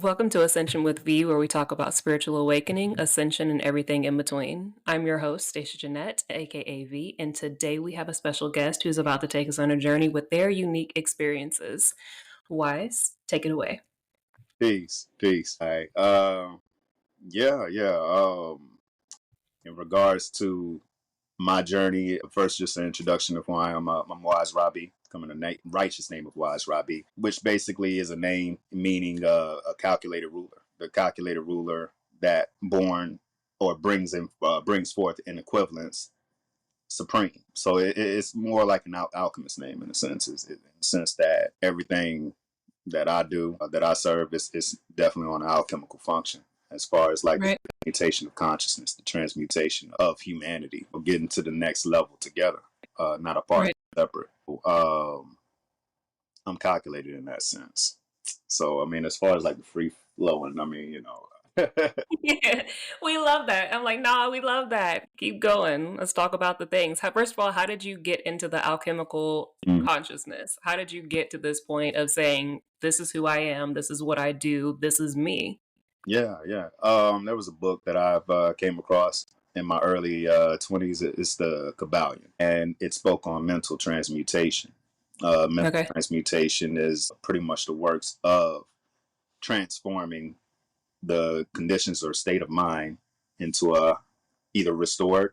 Welcome to Ascension with V, where we talk about spiritual awakening, ascension, and everything in between. I'm your host, Stashia Jeanette, aka V, and today we have a special guest who's about to take us on a journey with their unique experiences. Wise, take it away. Peace, peace. All right. Yeah. In regards to my journey, first, just an introduction of who I am. I'm Wise Robbie, coming the righteous name of Wise Robbie, which basically is a name meaning a calculated ruler. The calculated ruler that born or brings forth an equivalence supreme. So it's more like an alchemist name in a sense, in the sense that everything that I do, that I serve, is definitely on an alchemical function as far as like the Right. transmutation of consciousness, the transmutation of humanity, or getting to the next level together, not apart, Right. separate. Um, I'm calculated in that sense. So, I mean, as far as like the free flowing, I mean, Yeah, we love that. I'm like, nah, we love that. Keep going. Let's talk about the things. First of all, how did you get into the alchemical consciousness? How did you get to this point of saying, this is who I am, this is what I do, this is me? Yeah. There was a book that I've came across in my early 20s. It's the Kybalion, and it spoke on mental transmutation. Mental Okay. transmutation is pretty much the works of transforming the conditions or state of mind into a either restored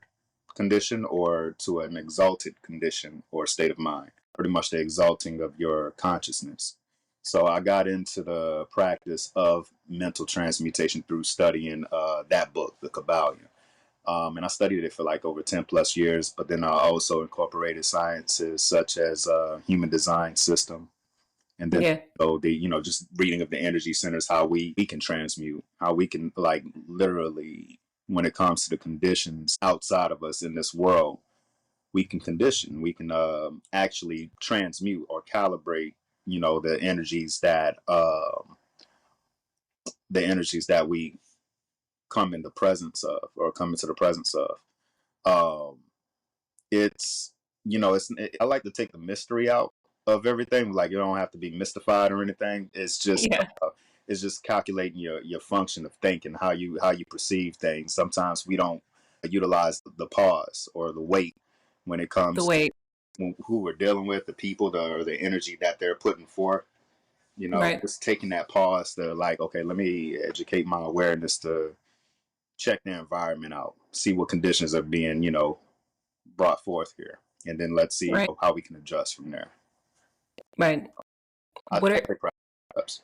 condition or to an exalted condition or state of mind. Pretty much the exalting of your consciousness. So I got into the practice of mental transmutation through studying that book, the Kybalion. And I studied it for like over 10 plus years, but then I also incorporated sciences such as human design system. And then Yeah. so just reading of the energy centers, how we can transmute, how we can like literally, when it comes to the conditions outside of us in this world, we can condition, we can actually transmute or calibrate, the energies that we come in the presence of or come into the presence of. Um, it's I like to take the mystery out of everything. Like, you don't have to be mystified or anything. Yeah. It's just calculating your function of thinking, how you perceive things. Sometimes we don't utilize the pause or the wait when it The comes to weight. who we're dealing with, the people, or the energy that they're putting forth. Right. Just taking that pause to like, okay, let me educate my awareness to check the environment out, see what conditions are being, brought forth here, and then let's see Right. how we can adjust from there. Right. I What are take practice.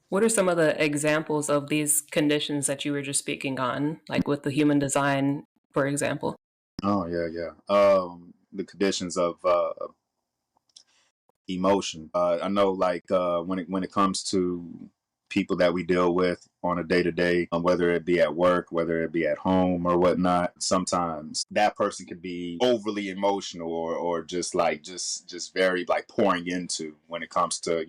what are some of the examples of these conditions that you were just speaking on, like with the human design, for example? Oh yeah. The conditions of emotion. I know, like when it comes to people that we deal with on a day to day, whether it be at work, whether it be at home or whatnot. Sometimes that person can be overly emotional or just very like pouring into when it comes to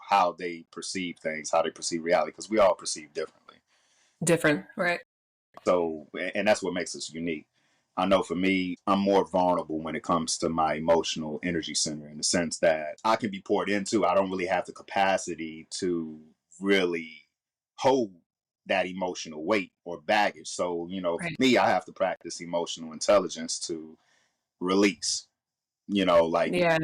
how they perceive things, how they perceive reality, because we all perceive differently. Different, right? So, and that's what makes us unique. I know for me, I'm more vulnerable when it comes to my emotional energy center, in the sense that I can be poured into. I don't really have the capacity to really hold that emotional weight or baggage. So, for Right. me, I have to practice emotional intelligence to release, like Yeah.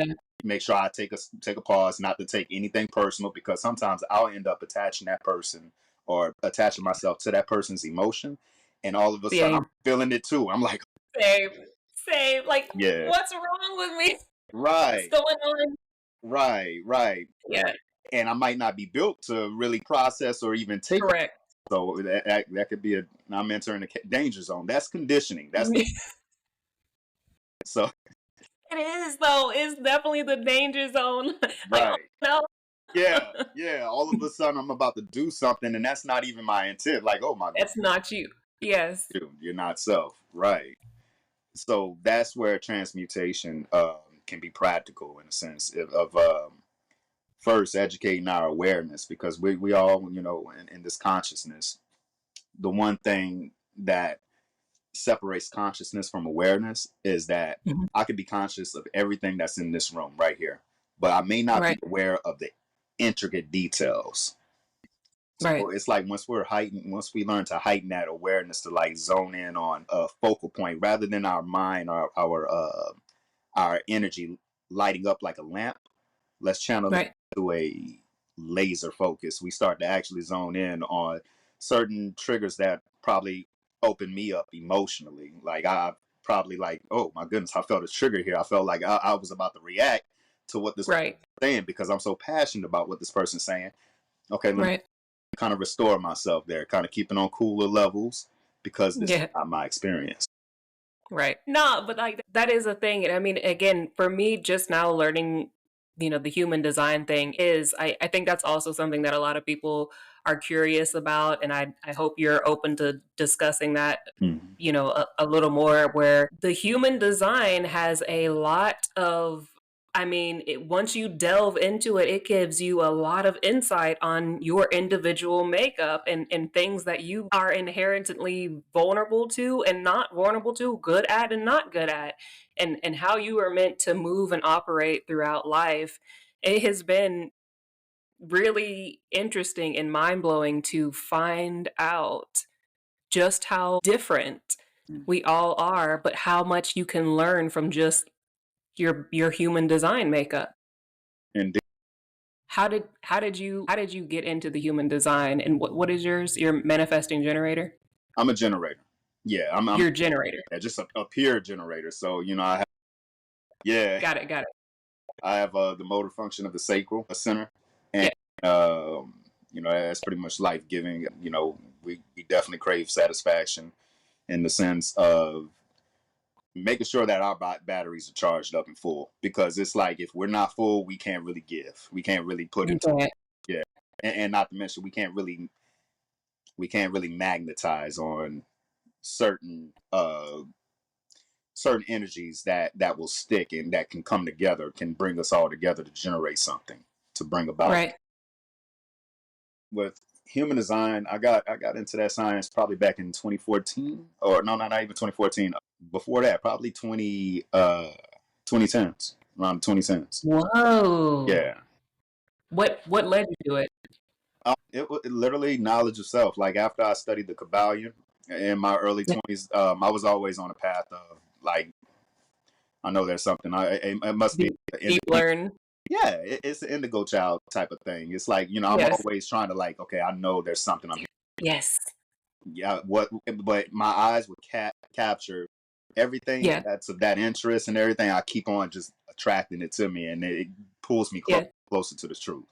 make sure I take a pause, not to take anything personal, because sometimes I'll end up attaching that person or attaching myself to that person's emotion, and all of a sudden Same. I'm feeling it too. I'm like, Same. Same. Like, yeah, what's wrong with me? What's right, going on? right, Yeah. and I might not be built to really process or even take that. Correct. So that could be I'm entering a danger zone. That's conditioning. That's It so is though. It's definitely the danger zone. Like, oh right. no. Yeah. All of a sudden, I'm about to do something, and that's not even my intent. Like, oh my God, That's not you. Yes. you're not self, right? So that's where transmutation can be practical, in a sense of first educating our awareness, because we all, in this consciousness, the one thing that separates consciousness from awareness is that Mhm. I could be conscious of everything that's in this room right here, but I may not be Right. aware of the intricate details. Right. So it's like once we learn to heighten that awareness to like zone in on a focal point rather than our mind, our energy lighting up like a lamp. Let's channel that Right. to a laser focus. We start to actually zone in on certain triggers that probably open me up emotionally. Like I probably like, oh my goodness, I felt a trigger here. I felt like I was about to react to what this Right. person is saying because I'm so passionate about what this person's saying. Okay, let me Right. kind of restore myself there, kind of keeping on cooler levels because this is Yeah. not my experience. Right. No, but like that is a thing. And I mean, again, for me, just now learning, the human design thing is, I think that's also something that a lot of people are curious about. And I hope you're open to discussing that, Mm. a little more, where the human design has a lot of, I mean, once you delve into it, it gives you a lot of insight on your individual makeup and things that you are inherently vulnerable to and not vulnerable to, good at and not good at, and how you are meant to move and operate throughout life. It has been really interesting and mind blowing to find out just how different Mm. we all are, but how much you can learn from just your human design makeup. And How did you get into the human design, and what is yours? Your manifesting generator? I'm a generator. Yeah, I'm Your generator. just a pure generator. So I have, yeah, Got it. Got it. I have the motor function of the sacral center, and Yeah. um, that's pretty much life giving. We definitely crave satisfaction in the sense of making sure that our batteries are charged up and full because it's like if we're not full, we can't really give, we can't really put You into, can't. yeah, and not to mention we can't really magnetize on certain certain energies that will stick and that can come together, can bring us all together to generate something, to bring about. Right. With human design, I got into that science probably back in 2014, or no, not even 2014. Before that, probably 2010s, around 2010s. Whoa. Yeah. What led you to it? It literally knowledge of self. Like after I studied the Kybalion in my early Yeah. 20s, I was always on a path of like, I know there's something. It must be Deep, deep learn. yeah, it's an indigo child type of thing. It's like I'm Yes. always trying to like, okay, I know there's something I'm here. Yes. Yeah, what? But my eyes would capture everything Yeah. that's of that interest and everything. I keep on just attracting it to me, and it pulls me Yeah. closer to the truth.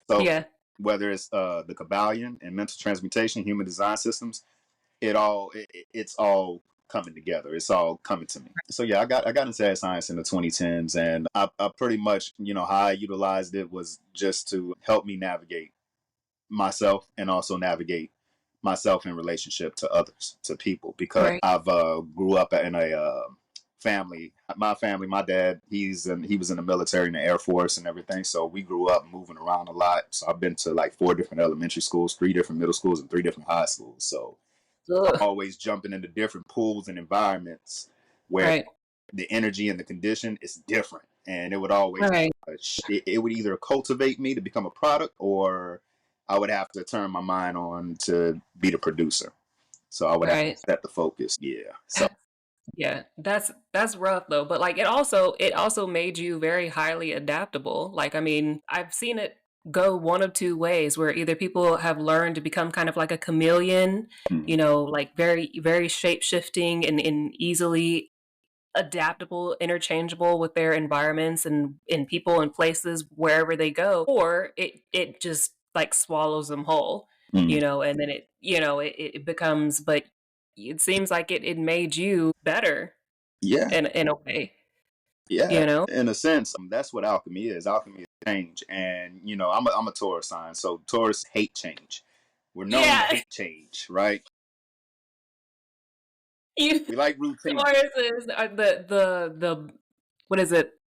So Yeah. whether it's the Kybalion and mental transmutation, human design systems, it's all coming together. It's all coming to me. So yeah, I got into that science in the 2010s, and I pretty much how I utilized it was just to help me navigate myself and also navigate myself in relationship to others, to people, because Right. I've grew up in a family. My family, my dad, he was in the military, in the Air Force, and everything. So we grew up moving around a lot. So I've been to like 4 different elementary schools, 3 different middle schools, and 3 different high schools. So I'm Ugh. always jumping into different pools and environments where Right. the energy and the condition is different, and it would always Right. it would either cultivate me to become a product, or I would have to turn my mind on to be the producer. So I would have Right. to set the focus. Yeah. So Yeah, that's rough though, but like it also made you very highly adaptable. Like I mean, I've seen it go one of two ways where either people have learned to become kind of like a chameleon, mm, like very shape shifting and easily adaptable, interchangeable with their environments and in people and places wherever they go, or it just like swallows them whole, mm, and then it becomes, but it seems like it made you better yeah, in a way, yeah. you know? In a sense, that's what alchemy is. Alchemy is change, and I'm a Taurus sign, so Taurus hate change. We're known to Yeah. hate change, right? You We like routine. Tauruses are the what is it?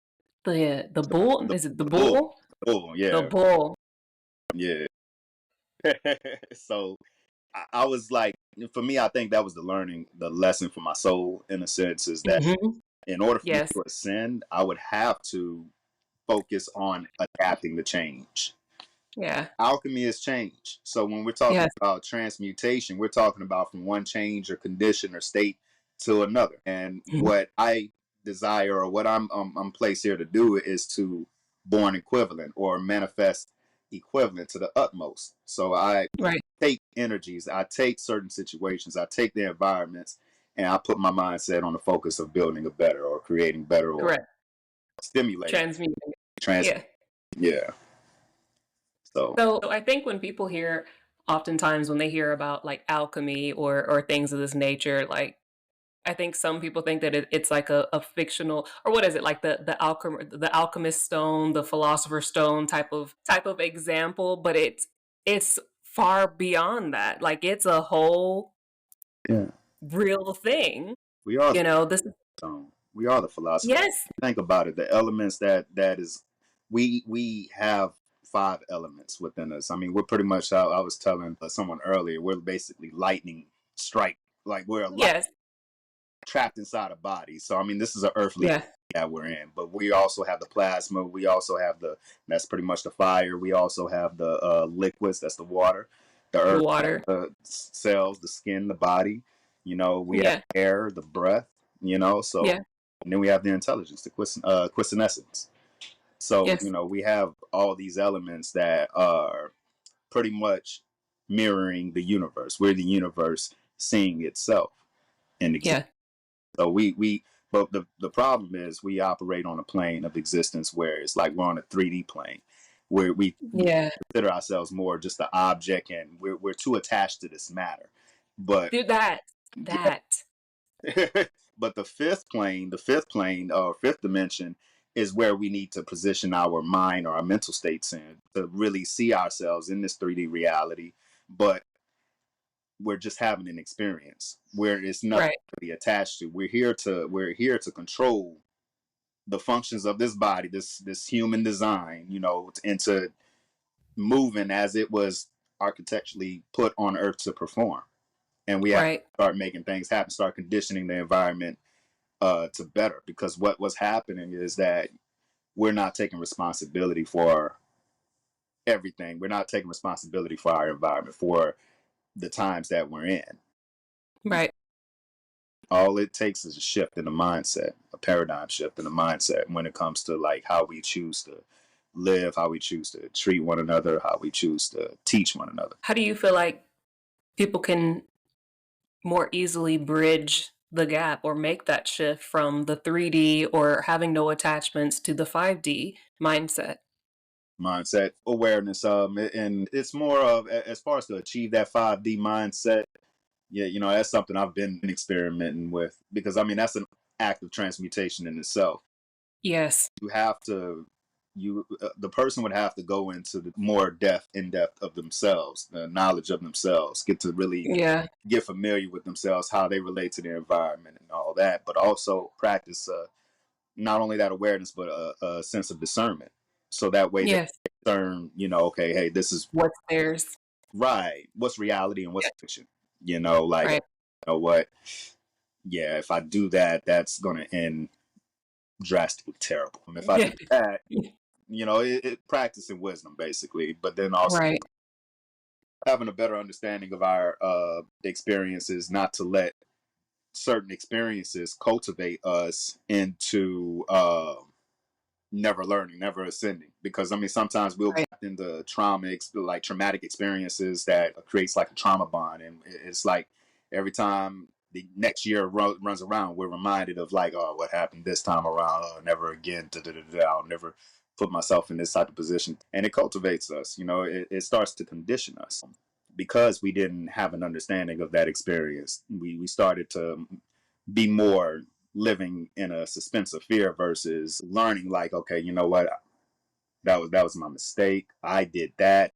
The bull? The, Is it the the bull, bull? the bull, The yeah, bull. yeah. So I was like, for me, I think that was the lesson for my soul in a sense is that Mhm. in order for me Yes. to ascend, I would have to focus on adapting to change. Yeah. Alchemy is change. So when we're talking Yes. about transmutation, we're talking about from one change or condition or state to another. And Mhm. what I desire, or what I'm placed here to do, is to born equivalent or manifest equivalent to the utmost. So I Right. take energies, I take certain situations, I take the environments, and I put my mindset on the focus of building a better, or creating better, or Correct. stimulating Transmuting. trans. Yeah. Yeah. So So I think when people hear, oftentimes when they hear about like alchemy or things of this nature, like I think some people think that it's like a fictional, or what is it, like the alchemist stone, the philosopher's stone type of example, but it's far beyond that. Like it's a whole yeah, real thing. we are. This is We are the philosopher. yes, Think about it. The elements that is, we have five elements within us. I mean, we're pretty much. I was telling someone earlier, we're basically lightning strike. Like we're a light yes, trapped inside a body. So I mean, this is an earthly yeah, that we're in. But we also have the plasma. We also have the that's pretty much the fire. We also have the liquids. That's the water. The the earth, water, the cells, the skin, the body. You know, we have yeah, air, the breath. You know, so yeah, and then we have the intelligence, the quiescence. So yes, we have all these elements that are pretty much mirroring the universe. We're the universe seeing itself in existence. yeah, So but the problem is we operate on a plane of existence where it's like we're on a 3D plane, where we yeah. consider ourselves more just the object, and we're too attached to this matter. But Do that. but the fifth plane or fifth dimension is where we need to position our mind or our mental states in to really see ourselves in this 3D reality. But we're just having an experience where it's nothing Right, really attached to. We're here to control the functions of this body, this human design, into moving as it was architecturally put on Earth to perform. And we have to right, start making things happen, start conditioning the environment to better. Because what's happening is that we're not taking responsibility for everything. We're not taking responsibility for our environment, for the times that we're in. right. All it takes is a shift in the mindset, a paradigm shift in the mindset when it comes to like how we choose to live, how we choose to treat one another, how we choose to teach one another. How do you feel like people can more easily bridge the gap or make that shift from the 3D or having no attachments to the 5D mindset? Mindset awareness, and it's more of as far as to achieve that 5D mindset. Yeah, that's something I've been experimenting with, because I mean that's an act of transmutation in itself. Yes. You have to the person would have to go into the more in depth of themselves, the knowledge of themselves, get to really Yeah. get familiar with themselves, how they relate to their environment and all that, but also practice not only that awareness, but a sense of discernment. So that way they Yes. discern, okay, hey, this is What's theirs? right. What's reality and Yeah. what's fiction? Like, Right. what? Yeah, if I do that, that's going to end drastically terrible. If I do Yeah. that, practicing wisdom basically, but then also Right. having a better understanding of our experiences, not to let certain experiences cultivate us into never learning, never ascending. Because I mean, sometimes we'll Right. get into like traumatic experiences that creates like a trauma bond, and it's like every time the next year runs around, we're reminded of like, oh, what happened this time around? Oh, never again. I'll never put myself in this type of position, and it cultivates us. It starts to condition us. Because we didn't have an understanding of that experience, we started to be more living in a suspense of fear versus learning like, okay, you know what, that was my mistake, I did that,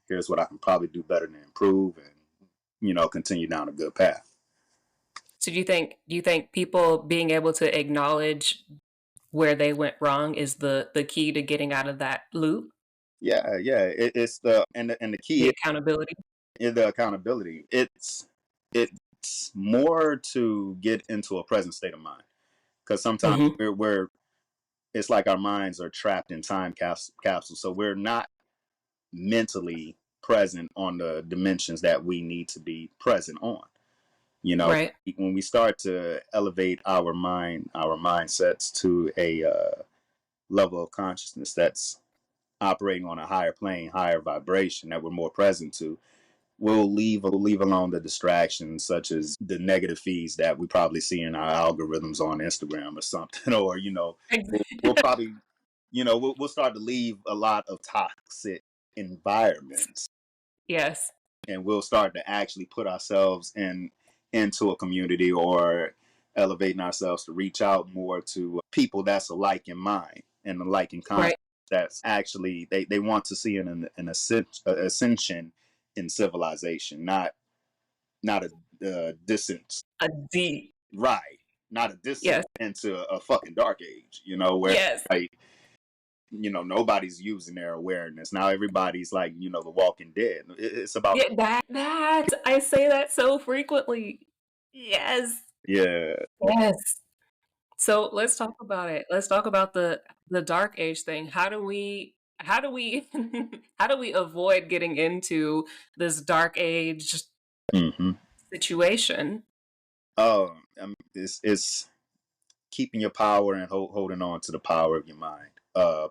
here's what I can probably do better to improve, and continue down a good path. So do you think people being able to acknowledge where they went wrong is the key to getting out of that loop? Yeah, yeah, it's the The key accountability? is the accountability. It's more to get into a present state of mind, because sometimes Mhm. we're it's like our minds are trapped in time capsules, so we're not mentally present on the dimensions that we need to be present on. Right. When we start to elevate our mindsets to a level of consciousness that's operating on a higher plane, higher vibration that we're more present to, we'll leave alone the distractions such as the negative feeds that we probably see in our algorithms on Instagram or something, or we'll probably we'll start to leave a lot of toxic environments, Yes. and we'll start to actually put ourselves into a community or elevating ourselves to reach out more to people that's alike in mind and alike in concept. Right. That's actually they want to see an ascension in civilization, not a distance, A D. right? Not a distance Yes. into a fucking dark age, where Yes. like nobody's using their awareness now. Everybody's like the Walking Dead. It's about Yeah, that I say that so frequently. Yes. yeah. Yes. So let's talk about it. Let's talk about the dark age thing. How do we how do we avoid getting into this dark age Mm-hmm. situation? It's keeping your power and holding on to the power of your mind,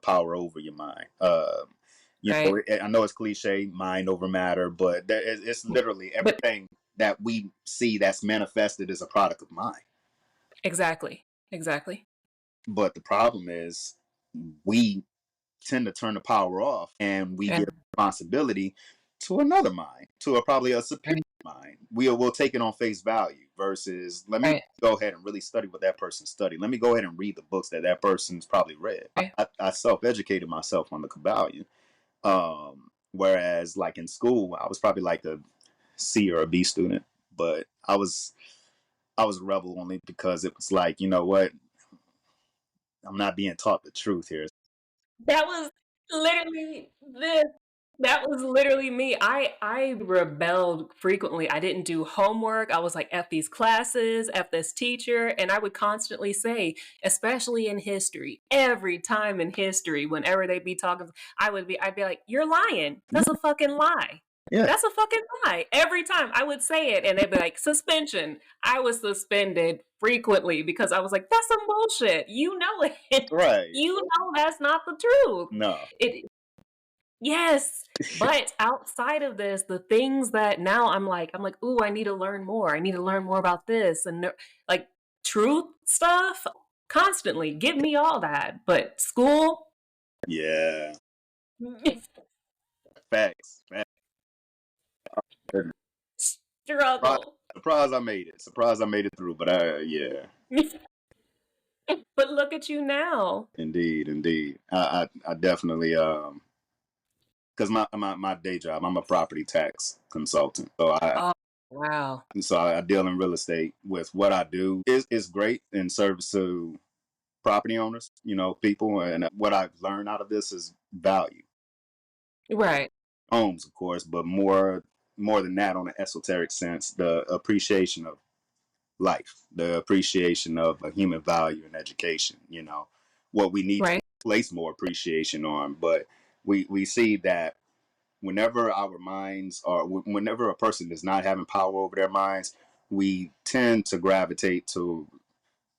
power over your mind. Right. I know it's cliche, mind over matter, but it's literally But everything that we see that's manifested is a product of mind. exactly. Exactly. But the problem is we tend to turn the power off and we And give responsibility to another mind, to probably a superior mind. We'll take it on face value versus let me right. go ahead and really study what that person studied. Let me go ahead and read the books that person's probably read. Right. I self-educated myself on the Kybalion. Whereas like in school, I was probably like a C or a B student, but I was a rebel only because it was like, you know what? I'm not being taught the truth here. That was literally this. That was literally me. I rebelled frequently. I didn't do homework. I was like, F these classes, F this teacher. And I would constantly say, especially in history, every time in history, whenever they'd be talking, I'd be like, you're lying. That's a fucking lie. Yeah, That's a fucking lie. Every time I would say it, and they'd be like, suspension. I was suspended frequently because I was like, that's some bullshit. You know it. right. You know that's not the truth. No. It Yes. But outside of this, the things that now I'm like, ooh, I need to learn more. I need to learn more about this and like truth stuff constantly. Give me all that. But school, Yeah. Facts. Facts. struggle. Surprised I made it. Surprised I made it through. But yeah, But look at you now. indeed, indeed. I definitely because my day job, I'm a property tax consultant. Oh, wow. So I deal in real estate. With what I do is great in service to property owners, people. And what I've learned out of this is value. Right. Homes, of course, but more than that, on an esoteric sense, the appreciation of life, the appreciation of a human value and education. What we need to Right. place more appreciation on. But we see that whenever a person is not having power over their minds, we tend to gravitate to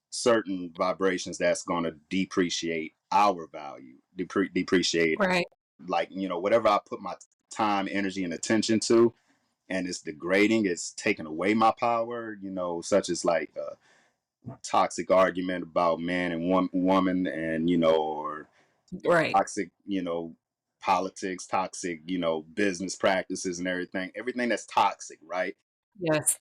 certain vibrations that's going to depreciate our value, depreciate, Right. like, whatever I put my time, energy, and attention to, and it's degrading, it's taking away my power, such as like a toxic argument about man and woman, and, or Right. toxic, politics, toxic, business practices and everything that's toxic, right? Yes.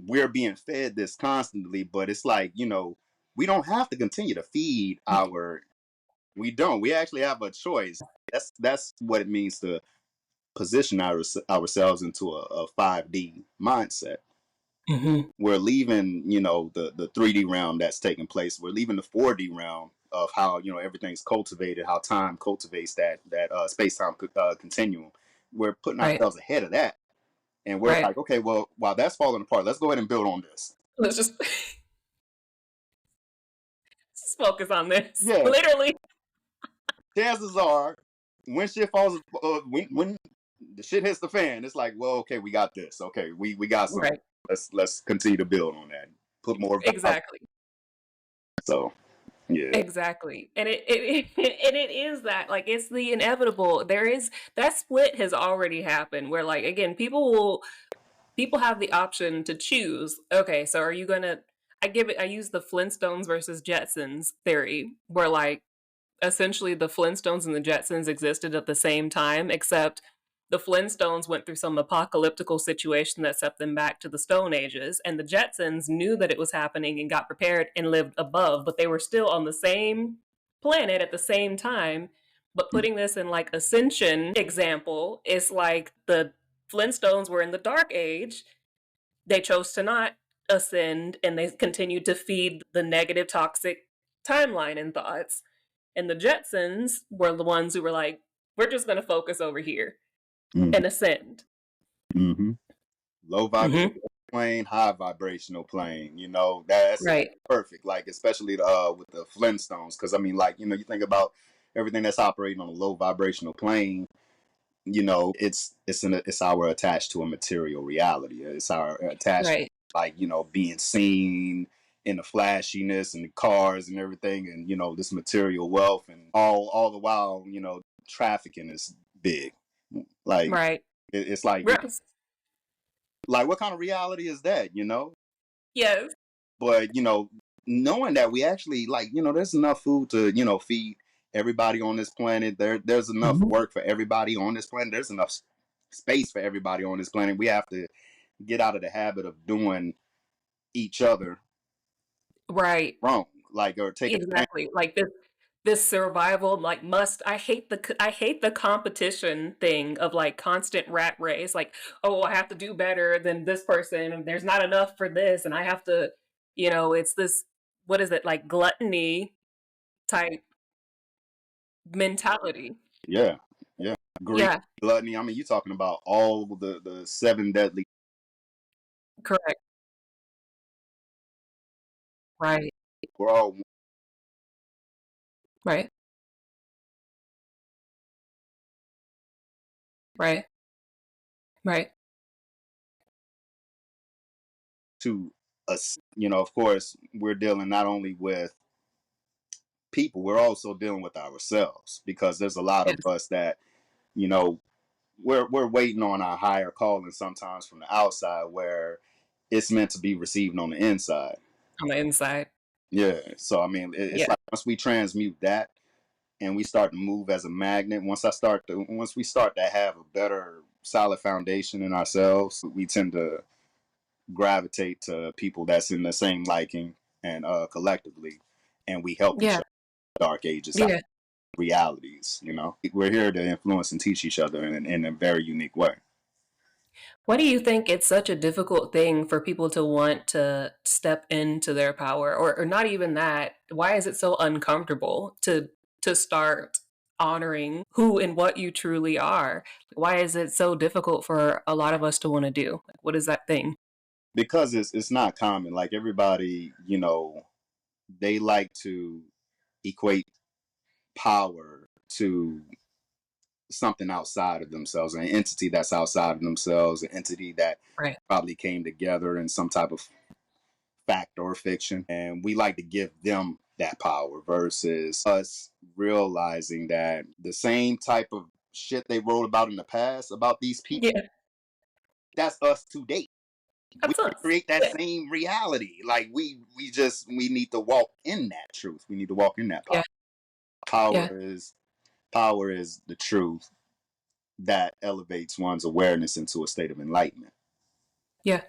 We're being fed this constantly, but it's like, we don't have to continue to feed we don't. We actually have a choice. That's what it means to position ourselves into a 5D mindset. Hmm. We're leaving, the 3D realm that's taking place. We're leaving the 4D realm of how, everything's cultivated, how time cultivates that space-time continuum. We're putting Right. ourselves ahead of that. And we're Right. like, okay, well, while that's falling apart, let's go ahead and build on this. Let's just focus on this. Yeah, Literally. chances are, when shit falls, when the shit hits the fan, it's like, well, okay, we got this. Okay, we got something. Right. Let's continue to build on that. Put more value. Exactly. So yeah. Exactly. And and it is that, like, it's the inevitable. There is that split has already happened where, like, again, people have the option to choose. Okay, so are you gonna I use the Flintstones versus Jetsons theory, where, like, essentially the Flintstones and the Jetsons existed at the same time, except the Flintstones went through some apocalyptical situation that set them back to the Stone Ages, and the Jetsons knew that it was happening and got prepared and lived above, but they were still on the same planet at the same time. But putting this in, like, Ascension example, is like the Flintstones were in the Dark Age. They chose to not ascend, and they continued to feed the negative, toxic timeline and thoughts. And the Jetsons were the ones who were like, we're just going to focus over here Mm-hmm. and ascend. Mm-hmm. Low vibrational Mm-hmm. plane, high vibrational plane. That's Right. perfect. Like especially with the Flintstones, because I mean, like you think about everything that's operating on a low vibrational plane. It's our attached to a material reality. It's our attached, Right. like being seen in the flashiness and the cars and everything, and this material wealth, and all the while trafficking is big. Like Right. it's like Yes. what kind of reality is that? Yes. But knowing that we actually there's enough food to feed everybody on this planet. There's enough Mhm. work for everybody on this planet. There's enough space for everybody on this planet. We have to get out of the habit of doing each other Right. wrong, or taking advantage. Exactly. Like this survival, like, must I hate the competition thing of, like, constant rat race, like, oh, I have to do better than this person and there's not enough for this and I have to, it's this, what is it, like, gluttony type mentality. Yeah, yeah. Greed, Yeah, gluttony. I mean, you're talking about all the seven deadly. correct. Right. We're all Right. Right. Right. to us. Of course, we're dealing not only with people, we're also dealing with ourselves, because there's a lot of Yes. us that you know we're waiting on our higher calling sometimes from the outside, where it's meant to be received on the inside. On the inside. Yeah, so I mean, it's Yeah. like once we transmute that and we start to move as a magnet, once we start to have a better solid foundation in ourselves, we tend to gravitate to people that's in the same liking, and collectively, and we help each Yeah. other in the dark ages out Yeah. realities. We're here to influence and teach each other in a very unique way. Why do you think it's such a difficult thing for people to want to step into their power, or not even that? Why is it so uncomfortable to start honoring who and what you truly are? Why is it so difficult for a lot of us to want to do? Like, what is that thing? Because it's not common. Like everybody, they like to equate power to something outside of themselves, an entity that's outside of themselves, an entity that Right. probably came together in some type of fact or fiction, and we like to give them that power versus us realizing that the same type of shit they wrote about in the past about these people, Yeah. that's us today. We That's can us. create that Yeah. same reality. Like we need to walk in that truth. We need to walk in that power. Yeah. Power Yeah. is power is the truth that elevates one's awareness into a state of enlightenment. Yeah.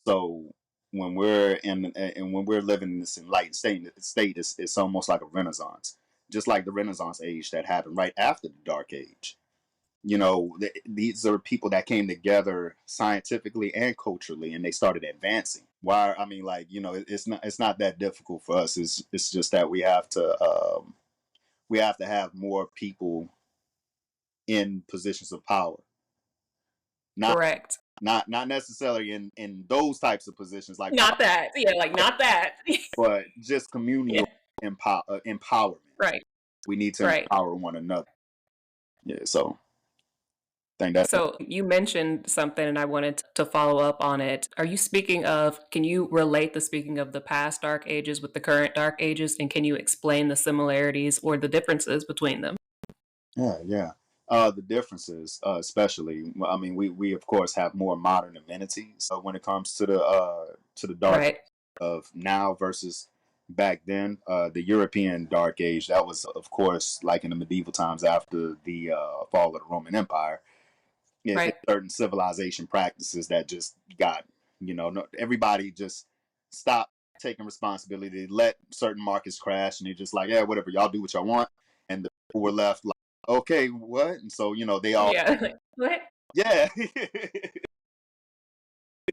So when we're when we're living in this enlightened state it's almost like a renaissance, just like the Renaissance age that happened right after the Dark Age. These are people that came together scientifically and culturally, and they started advancing. Why? I mean, like it's not that difficult for us. It's just that we have to have more people in positions of power, not Correct. not necessarily in those types of positions like power, Not that. Yeah, like, not that. but just Yeah. communal empowerment. Right. We need to Right. empower one another. Yeah, so I think that. So you mentioned something and I wanted to follow up on it. Are you speaking of, can you relate the speaking of the past dark ages with the current dark ages? And can you explain the similarities or the differences between them? Yeah, yeah. The differences, especially, I mean, we of course have more modern amenities when it comes to the dark Right, of now versus back then. The European Dark Age, that was of course like in the medieval times after the fall of the Roman Empire. right. Certain civilization practices that just got, no, everybody just stopped taking responsibility. They let certain markets crash, and they're just like, yeah, whatever, y'all do what y'all want, and the people were left like, okay, what? And so they all, Yeah. What? yeah,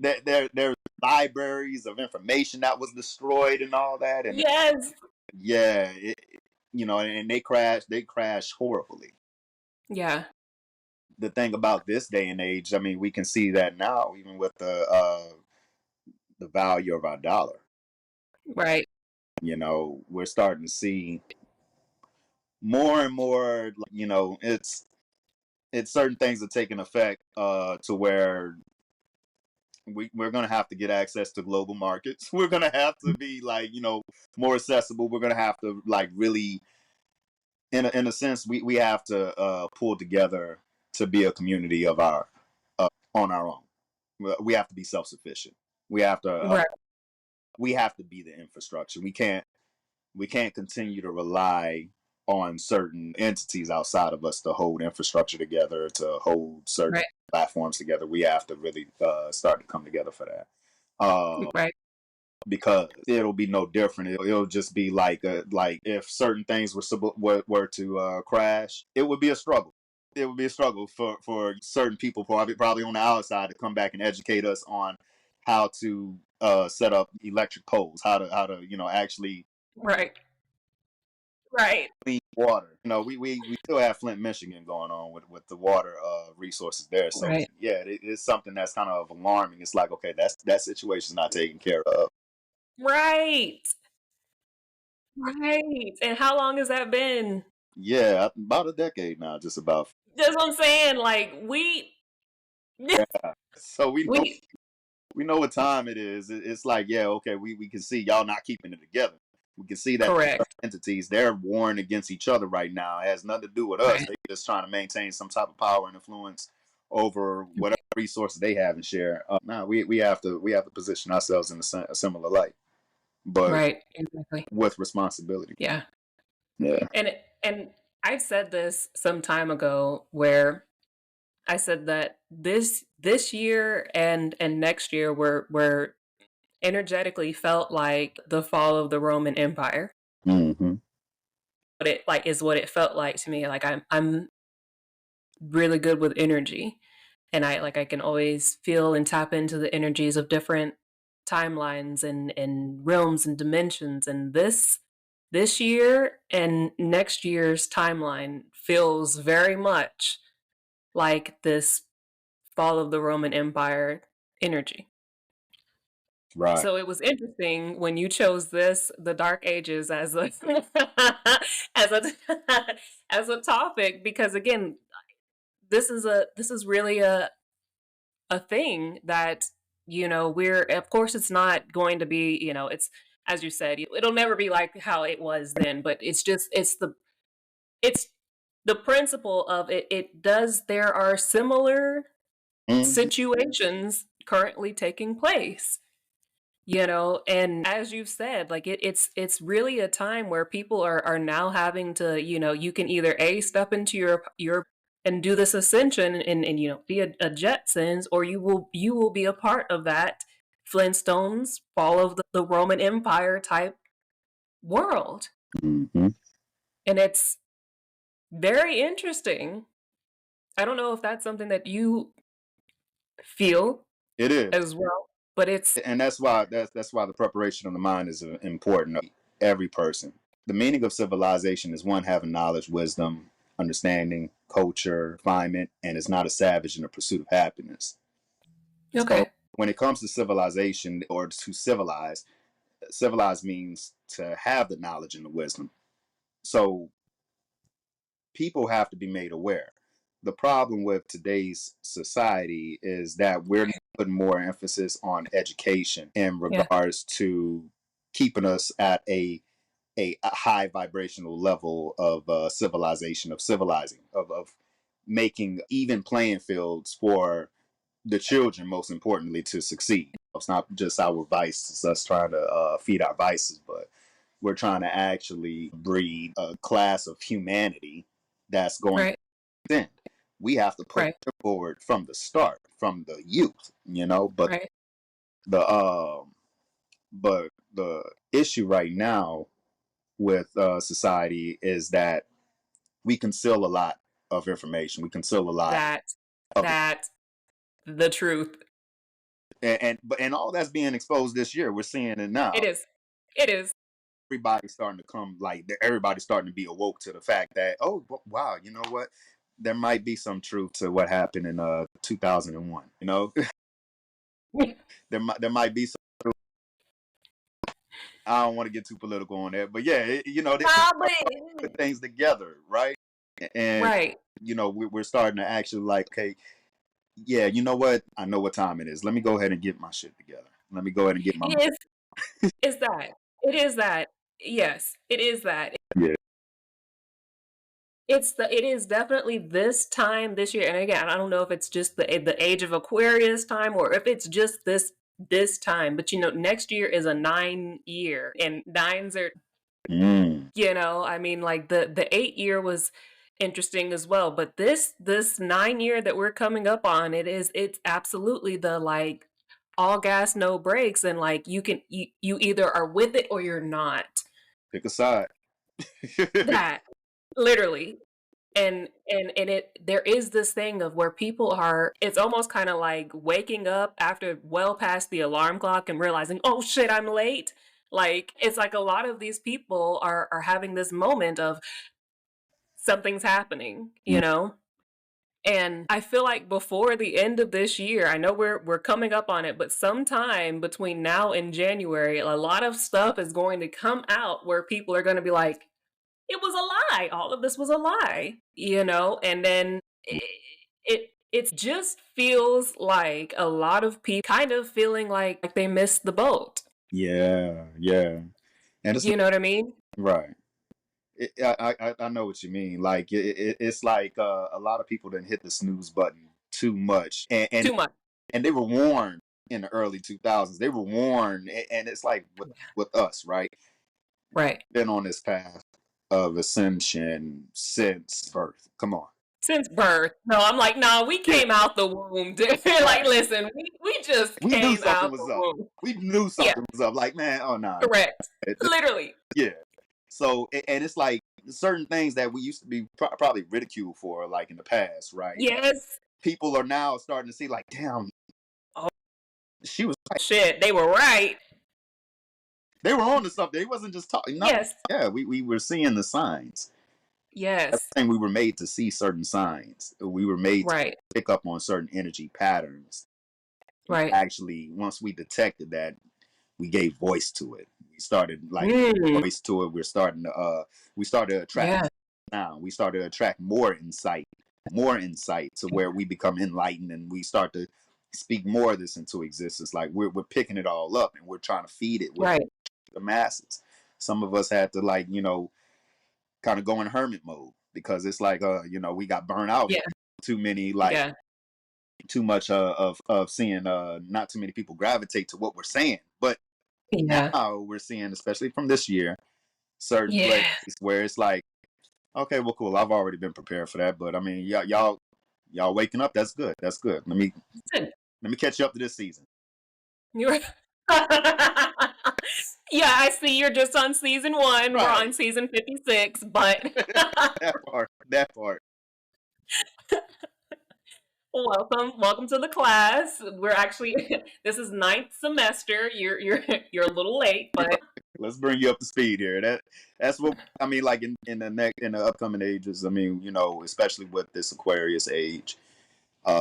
there's libraries of information that was destroyed and all that, and Yes. yeah, and they crashed horribly. Yeah. The thing about this day and age, I mean, we can see that now, even with the value of our dollar. Right. We're starting to see more and more. It's certain things are taking effect to where we're gonna have to get access to global markets. We're gonna have to be like more accessible. We're gonna have to like really, in a sense, we have to pull together to be a community of our on our own. We have to be self sufficient. We have to Right. be the infrastructure. We can't continue to rely on certain entities outside of us to hold infrastructure together, to hold certain Right. platforms together. We have to really start to come together for that. Right. Because it'll be no different. It'll just be like if certain things were to crash, it would be a struggle. It would be a struggle for certain people, probably on the outside, to come back and educate us on how to set up electric poles, how to actually Right. Right. clean water. We still have Flint, Michigan going on with the water resources there. So Right. yeah, it's something that's kind of alarming. It's like, okay, that situation's not taken care of. Right. Right. And how long has that been? Yeah, about a decade now, just about. That's what I'm saying. Like So we know we we know what time it is. It's like, yeah, okay, we can see y'all not keeping it together. We can see that correct. entities, they're warring against each other right now. It has nothing to do with us. Right. They just trying to maintain some type of power and influence over whatever resources they have and share. Now we have to position ourselves in a similar light, but Right. Exactly. with responsibility. Yeah. Yeah. And I said this some time ago where I said that this year and next year were energetically felt like the fall of the Roman Empire. Mm-hmm. But it like is what it felt like to me. Like I'm really good with energy. And I can always feel and tap into the energies of different timelines and realms and dimensions. And this year and next year's timeline feels very much like this fall of the Roman Empire energy. Right. So it was interesting when you chose this, the Dark Ages, as a as a as a topic, because again, this is really a thing that we're, of course it's not going to be, it's, as you said, it'll never be like how it was then, but it's the principle of it does, there are similar Mm-hmm. situations currently taking place, and as you've said, like it's really a time where people are now having to, you can either a step into your and do this ascension and be a Jetsons, or you will be a part of that Flintstones fall of the Roman Empire type world. Mm-hmm. And it's very interesting. I don't know if that's something that you feel It is. as well, but it's And that's why the preparation of the mind is important. Every person. The meaning of civilization is one having knowledge, wisdom, understanding, culture, refinement, and is not a savage in the pursuit of happiness. So okay. when it comes to civilization or to civilize means to have the knowledge and the wisdom. So people have to be made aware. the problem with today's society is that we're putting more emphasis on education in Yeah. regards to keeping us at a high vibrational level of civilization, of civilizing, of making even playing fields for the children, most importantly, to succeed. It's not just our vices, us trying to feed our vices, but we're trying to actually breed a class of humanity that's going Right. to end. We have to push Right. it forward from the start, from the youth, you know. Right. The but the issue right now with society is that we conceal a lot of information. We conceal a lot That of it, that the truth. and all that's being exposed this year. We're seeing it now. It is. It is. Everybody's starting to come like everybody's starting to be awoke to the fact that oh wow, you know what? There might be some truth to what happened in 2001. You know, there might be some. I don't want to get too political on that, but yeah, you know, they Nah, put things together, right? And right. you know, we're starting to actually like, okay, yeah, you know what? I know what time it is. Let me go ahead and get my shit together. Let me go ahead and get my It is that. It is that. Yes, it is that. yeah. It is definitely this time this year. And again, I don't know if it's just the age of Aquarius time or if it's just this time. But you know, next year is a 9 year, and nines are, Mm. you know, I mean, like the 8 year was interesting as well. But this 9 year that we're coming up on, it's absolutely the like all gas no brakes, and like you either are with it or you're not. Pick a side. That literally. And it there is this thing of where people are, it's almost kind of like waking up after well past the alarm clock and realizing, oh shit, I'm late. Like it's like a lot of these people are having this moment of something's happening, Mm. you know. And I feel like before the end of this year, I know we're coming up on it, but sometime between now and January, a lot of stuff is going to come out where people are going to be like, it was a lie. All of this was a lie, you know? And then it just feels like a lot of people kind of feeling like they missed the boat. Yeah, yeah, and it's You know what I mean? right. I know what you mean. Like it's like a lot of people didn't hit the snooze button too much, Too much. and they were warned in the early 2000s. They were warned, and it's like with us, right? Right. Been on this path of ascension since birth. Come on, Since birth. No, I'm like, no, we yeah, came out the womb. Dude. Like, right. listen, we just We knew came something out was the up. womb. We knew Yeah, something was up. Like man, oh no, correct. nah. Literally. Yeah. So, and it's like certain things that we used to be probably ridiculed for, like in the past, right? Yes. People are now starting to see, like, damn, Oh she was right. shit, they were right. They were on to something. They wasn't just talking. No, Yes. yeah, we were seeing the signs. Yes. And we were made to see certain signs. We were made to Right. pick up on certain energy patterns. Right. Actually, once we detected that, we gave voice to it. We started like Mm, voice to it. We started to attract yeah. now. We started to attract more insight to where we become enlightened and we start to speak more of this into existence. Like we're picking it all up and we're trying to feed it with Right. the masses. Some of us had to like, kind of go in hermit mode because it's like, we got burned out Yeah. too many, like Yeah. too much of seeing not too many people gravitate to what we're saying. But Yeah. now we're seeing, especially from this year, certain places Yeah. where it's like, okay, well, cool. I've already been prepared for that, but I mean, y'all waking up. That's good. That's good. Let me catch you up to this season. You're Yeah, I see you're just on season 1. We're Right. on season 56, but That part. That part. welcome to the class. We're actually this is ninth semester. You're a little late, but Let's bring you up to speed here. That's what I mean. Like in the upcoming ages. I mean, especially with this Aquarius age,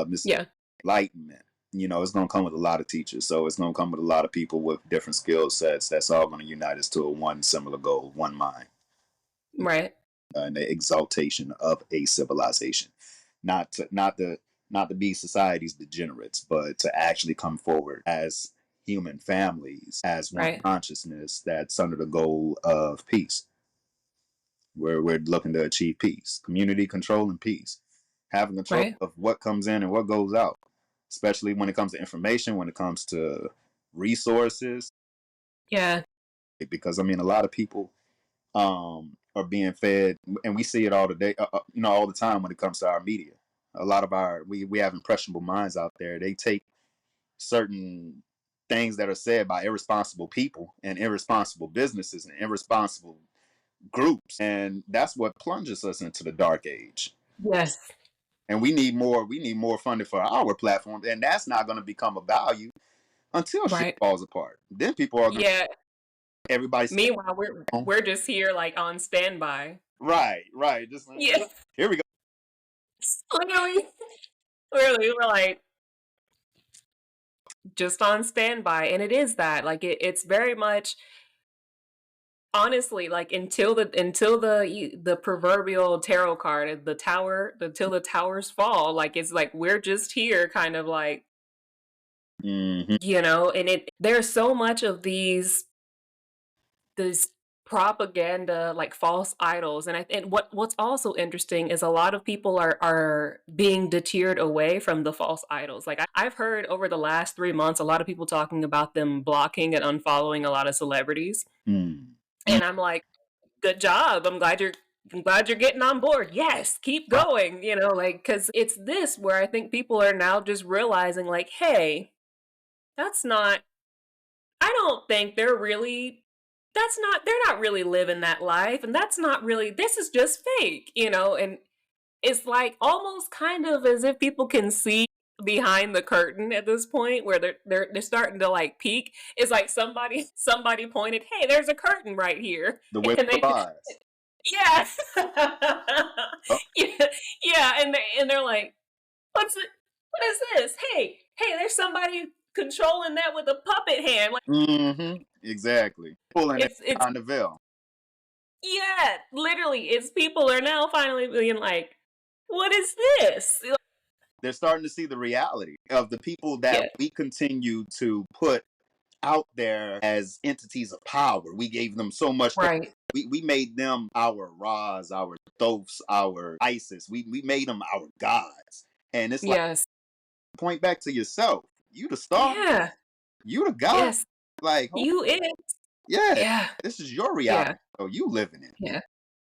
this yeah. enlightenment. It's going to come with a lot of teachers. So it's going to come with a lot of people with different skill sets. That's all going to unite us to a one similar goal, one mind, Right. and the exaltation of a civilization. not to be society's degenerates, but to actually come forward as human families, as one Right. consciousness that's under the goal of peace. Where we're looking to achieve peace, community control, and peace. Having control Right. of what comes in and what goes out, especially when it comes to information, when it comes to resources. Yeah. Because I mean, a lot of people are being fed, and we see it all today, all the time when it comes to our media. A lot of we have impressionable minds out there. They take certain things that are said by irresponsible people and irresponsible businesses and irresponsible groups, and that's what plunges us into the dark age. Yes. And we need more funding for our platform, and that's not going to become a value until shit Right. falls apart. Then people are going Yeah. to everybody say, Meanwhile, we're just here like on standby. right, just like, Yeah. here we go. Literally. Literally, we're like just on standby. And it is that. Like it's very much honestly like until the proverbial tarot card, the tower, until the towers fall, like it's like we're just here kind of like, Mm-hmm. and there's so much of these propaganda like false idols, and what's also interesting is a lot of people are being deterred away from the false idols. Like I've heard over the last 3 months a lot of people talking about them blocking and unfollowing a lot of celebrities, Mm-hmm. and I'm like, good job, I'm glad you're getting on board. Yes, keep Right. going, like because it's this where I think people are now just realizing like, hey, that's not, I don't think they're not really living that life, and that's not really, this is just fake, and it's like almost kind of as if people can see behind the curtain at this point where they're starting to like peek. It's like somebody pointed, hey, there's a curtain right here, The Wizard and of they Oz. yeah. Oh. Yeah, yeah, and they're like, what is this? Hey, there's somebody controlling that with a puppet hand. Like Mm-hmm. Exactly. Pulling it it's behind the veil. yeah, literally, it's people are now finally being like, what is this? They're starting to see the reality of the people that Yeah, we continue to put out there as entities of power. We gave them so much. right. We made them our Ra's, our Thoths, our Isis. We made them our gods. And it's like, Yes. point back to yourself. You the star. Yeah. You the god. Yes. Like, oh, You is. yeah, Yeah. this is your reality. Yeah. So you living it. Yeah.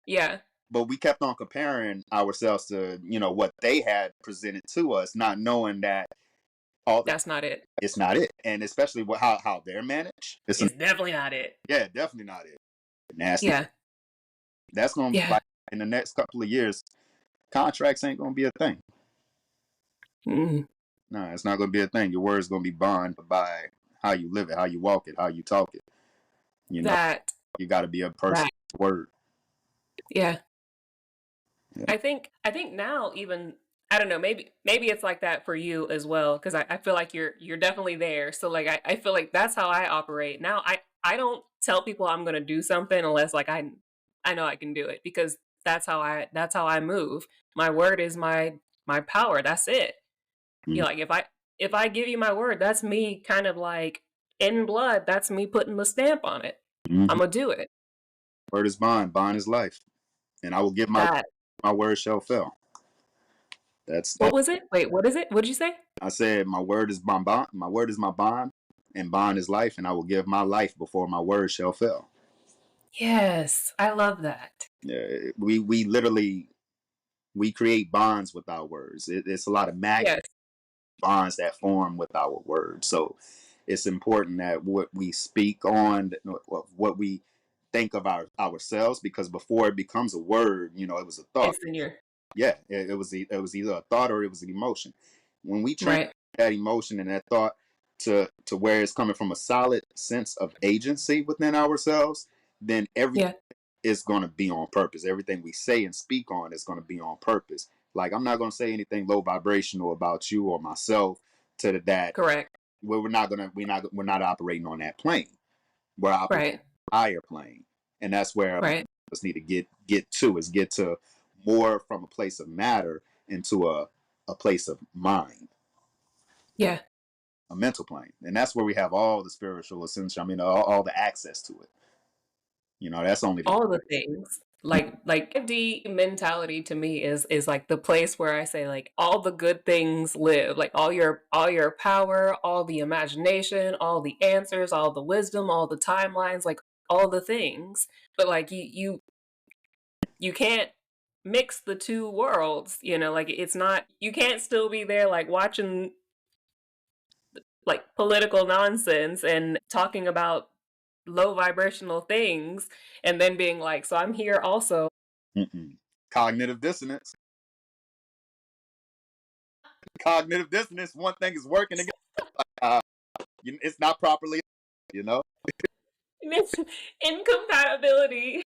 Yeah. But we kept on comparing ourselves to, what they had presented to us, not knowing that all that That's not it. it's not it. And especially how they're managed. It's definitely not it. Yeah, definitely not it. Nasty. Yeah. That's going to, Yeah. like, in the next couple of years, contracts ain't going to be a thing. Mm. No, it's not going to be a thing. Your word's going to be bond by how you live it, how you walk it, how you talk it. That. You got to be a person Right. word. Yeah. Yeah. I think now even, I don't know, maybe it's like that for you as well, because I feel like you're definitely there. So like I feel like that's how I operate now. I don't tell people I'm gonna do something unless like I know I can do it, because that's how I move. My word is my power. That's it. Mm-hmm. Like if I give you my word, that's me kind of like in blood. That's me putting the stamp on it. I'm Mm-hmm. gonna do it. Word is bond is life. And I will give That. my word shall fail. That's What was it? Wait, what is it? What did you say? I said my word is bond, my word is my bond, and bond is life, and I will give my life before my word shall fail. Yes, I love that. We literally we create bonds with our words. It's a lot of Yes, bonds that form with our words. So it's important that what we speak on, what we think of ourselves, because before it becomes a word, it was a thought. it's in your Yeah, it was either a thought or it was an emotion. When we train right. that emotion and that thought to where it's coming from a solid sense of agency within ourselves, then everything Yeah, is going to be on purpose. Everything we say and speak on is going to be on purpose. Like, I'm not going to say anything low vibrational about you or myself to that. correct. We're not operating on that plane. We're operating Right, on a higher plane, and that's where right. us need to get to more from a place of matter into a place of mind, Yeah. a mental plane, and that's where we have all the spiritual essential. I mean, all the access to it. That's only the All the things. Like the mentality to me is like the place where I say like all the good things live. Like all your power, all the imagination, all the answers, all the wisdom, all the timelines, like all the things. But like you can't mix the two worlds, like it's not you can't still be there like watching like political nonsense and talking about low vibrational things and then being like, so I'm here also. Mm-mm. Cognitive dissonance. Cognitive dissonance. One thing is working again. Uh, it's not properly. You know. Incompatibility.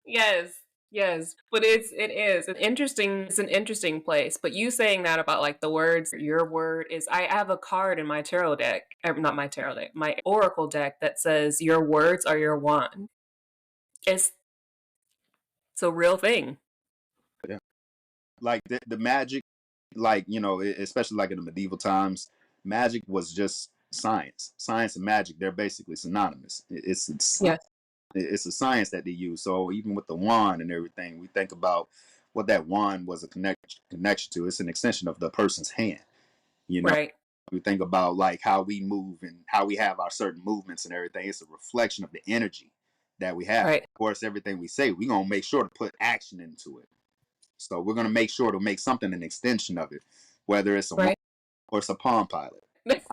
Yes. Yes, but it's an interesting place. But you saying that about like the words, your word is I have a card in my tarot deck, not my tarot deck, my oracle deck that says your words are your wand. It's a real thing. Yeah. Like the magic, like especially like in the medieval times, magic was just science. Science and magic, they're basically synonymous. Yes. It's a science that they use. So even with the wand and everything, we think about what that wand was a connection to. It's an extension of the person's hand. You know, Right. we think about like how we move and how we have our certain movements and everything. It's a reflection of the energy that we have. Right. Of course, everything we say, we're gonna make sure to put action into it. So we're gonna make sure to make something an extension of it, whether it's a wand Right. or it's a Palm Pilot.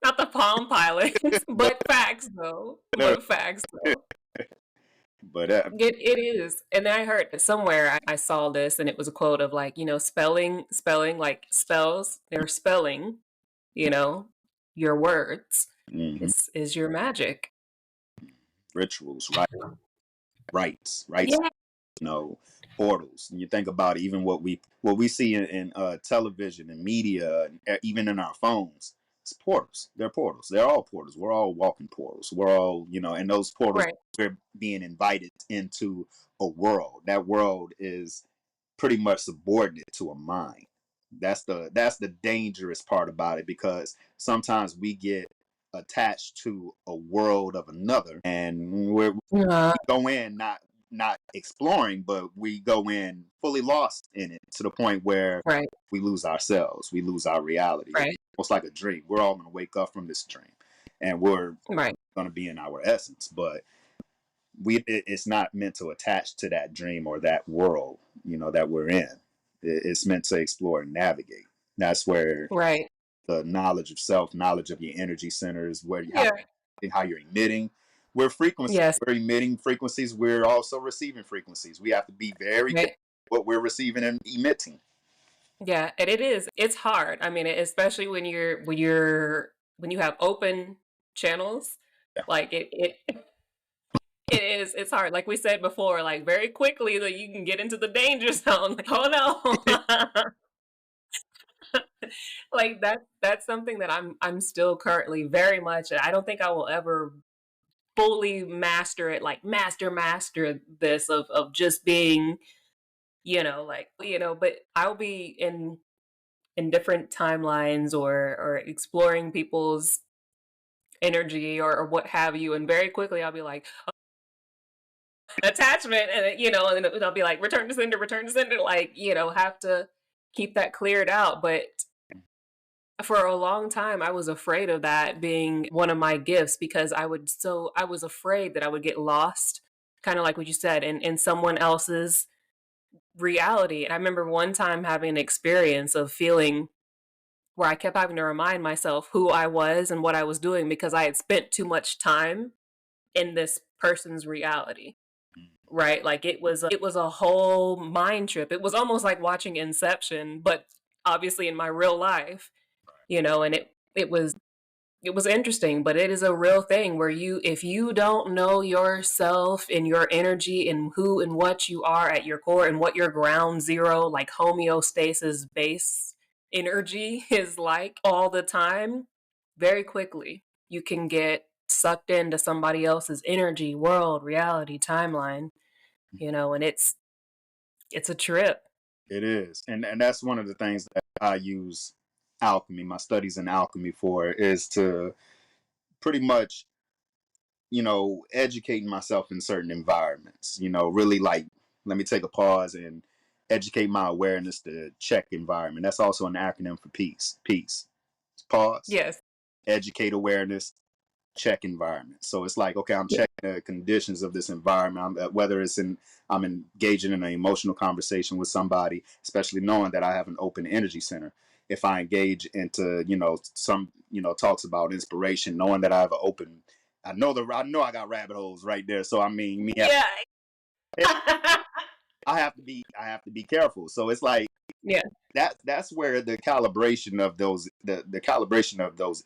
Not the Palm Pilot, but but facts though. But facts though. but It is. And then I heard somewhere I saw this and it was a quote of like, spelling like spells, they're spelling, you know, your words mhm. is your magic. Rituals, right? Rights, Yeah. portals. And you think about even what we see in television and media, and even in our phones. It's portals. They're portals. They're all portals. We're all walking portals. We're all, and those portals, Right. we're being invited into a world. That world is pretty much subordinate to a mind. That's the dangerous part about it, because sometimes we get attached to a world of another, and we go in not exploring, but we go in fully lost in it, to the point where Right. we lose ourselves, we lose our reality. It's Right. almost like a dream. We're all going to wake up from this dream, and we're Right. going to be in our essence, but it's not meant to attach to that dream or that world, that we're in. It's meant to explore and navigate. That's where Right. the knowledge of self, knowledge of your energy centers, where you Yeah. how you're emitting. We're frequencies. Yes. We're emitting frequencies. We're also receiving frequencies. We have to be very careful Right. what we're receiving and emitting. Yeah, and it is. It's hard. I mean, especially when you have open channels, Yeah. like it is. It's hard. Like we said before, like very quickly that you can get into the danger zone. Like, oh no. Like that's something that I'm still currently very much. I don't think I will ever fully master it, like master this of just being, like, but I'll be in different timelines or exploring people's energy or what have you, and very quickly I'll be like attachment, and and I'll be like return to sender, like have to keep that cleared out. But for a long time I was afraid of that being one of my gifts, because I was afraid that I would get lost, kind of like what you said, in someone else's reality. And I remember one time having an experience of feeling where I kept having to remind myself who I was and what I was doing, because I had spent too much time in this person's reality. Right? Like it was a whole mind trip. It was almost like watching Inception, but obviously in my real life, and it was interesting, but it is a real thing where if you don't know yourself and your energy and who and what you are at your core and what your ground zero, like homeostasis base energy is like all the time, very quickly you can get sucked into somebody else's energy, world, reality, timeline, and It's a trip. It is, and that's one of the things that I use alchemy, my studies in alchemy for, is to pretty much, educating myself in certain environments. Really like, let me take a pause and educate my awareness to check environment. That's also an acronym for peace. Peace. Pause. Yes. Educate awareness. Check environment. So it's like, okay, I'm Yeah. checking the conditions of this environment. Whether I'm engaging in an emotional conversation with somebody, especially knowing that I have an open energy center. If I engage into, some, talks about inspiration, knowing that I have an open, I know I got rabbit holes right there. So I mean, Yeah. I have to be careful. So it's like Yeah. that's where the calibration of those the calibration of the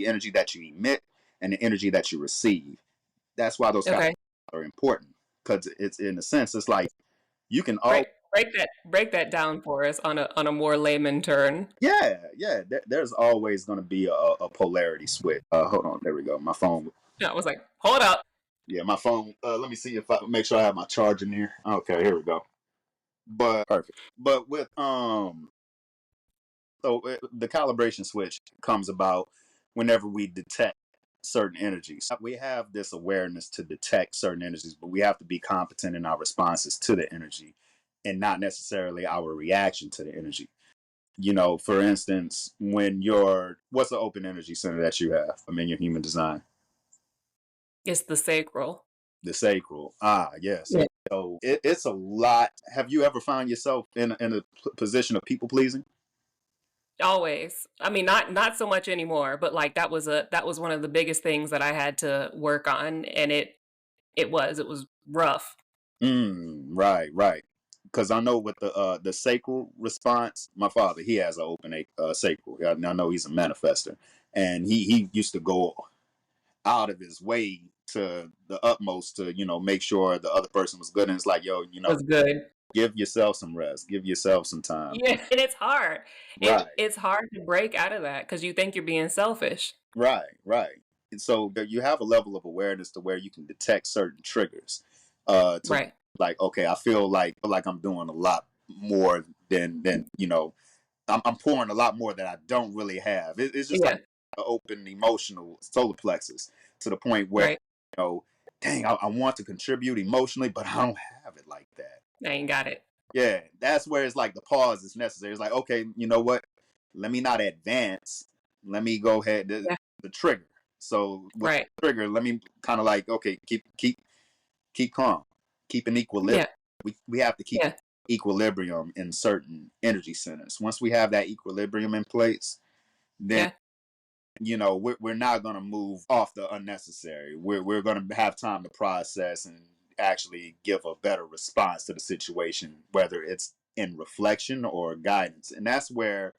energy that you emit and the energy that you receive. That's why those calibrations Okay. are important, because it's, in a sense, it's like you can all. Break that down for us on a more layman turn. Yeah. There's always going to be a polarity switch. Hold on, there we go. My phone. I was like, hold up. Yeah, my phone. Let me see if I make sure I have my charger near. Okay, here we go. But perfect. But with the calibration switch comes about whenever we detect certain energies. We have this awareness to detect certain energies, but we have to be competent in our responses to the energy and not necessarily our reaction to the energy. For instance, what's the open energy center that you have? I mean, your human design, It's the sacral. the sacral. Ah, yes. Yeah. So it's a lot. Have you ever found yourself in a position of people pleasing? Always. I mean, not so much anymore, but like that was one of the biggest things that I had to work on, and it was rough. Right. Because I know with the sacral response, my father, he has an open sacral. I know he's a manifester, and he used to go out of his way to the utmost to make sure the other person was good. And it's like, yo, Was good. give yourself some rest, give yourself some time. Yeah, and it's hard. Right. It's hard to break out of that because you think you're being selfish. Right. And so you have a level of awareness to where you can detect certain triggers. To Right. like, okay, I feel like I'm doing a lot more than I'm pouring a lot more that I don't really have. It's just like Yeah. an open emotional solar plexus to the point where Right. you know, dang, I want to contribute emotionally, but I don't have it like that. I ain't got it. Yeah, that's where it's like the pause is necessary. It's like, okay, you know what? Let me not advance. Let me go ahead Yeah. the trigger. So with Right. the trigger, let me kind of like, okay, keep calm, keep an equilibrium. Yeah. We have to keep Yeah. equilibrium in certain energy centers. Once we have that equilibrium in place, then Yeah. we're not going to move off the unnecessary. We're going to have time to process and actually give a better response to the situation, whether it's in reflection or guidance. And that's where